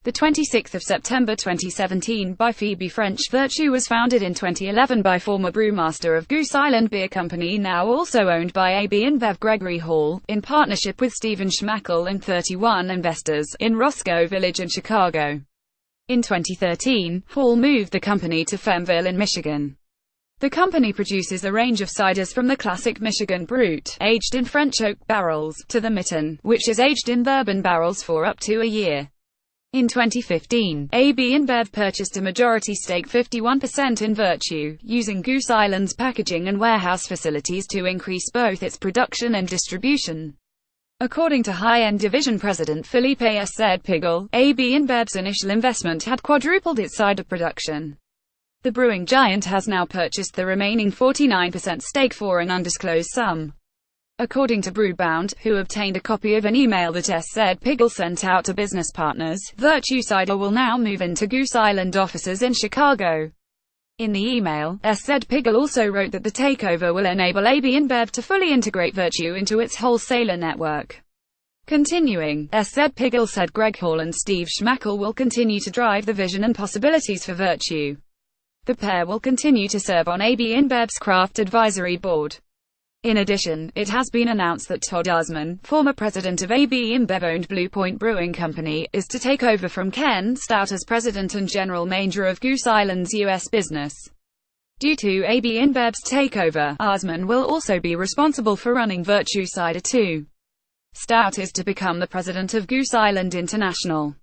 The 26th of September 2017 by Phoebe French. Virtue was founded in 2011 by former brewmaster of Goose Island Beer Company, now also owned by AB InBev Gregory Hall, in partnership with Stephen Schmackel and 31 investors, in Roscoe Village in Chicago. In 2013, Hall moved the company to Femville in Michigan. The company produces a range of ciders from the classic Michigan Brut, aged in French oak barrels, to the Mitten, which is aged in bourbon barrels for up to a year. In 2015, AB InBev purchased a majority stake 51% in Virtue, using Goose Island's packaging and warehouse facilities to increase both its production and distribution. According to high-end division president Felipe Pigal, AB InBev's initial investment had quadrupled its cider production. The brewing giant has now purchased the remaining 49% stake for an undisclosed sum. According to Brewbound, who obtained a copy of an email that Pigal sent out to business partners, Virtue Cider will now move into Goose Island offices in Chicago. In the email, Pigal also wrote that the takeover will enable AB InBev to fully integrate Virtue into its wholesaler network. Continuing, Pigal said Greg Hall and Steve Schmackel will continue to drive the vision and possibilities for Virtue. The pair will continue to serve on AB InBev's craft advisory board. In addition, it has been announced that Todd Osman, former president of AB InBev-owned Blue Point Brewing Company, is to take over from Ken Stout as president and general manager of Goose Island's U.S. business. Due to AB InBev's takeover, Osman will also be responsible for running Virtue Cider too. Stout is to become the president of Goose Island International.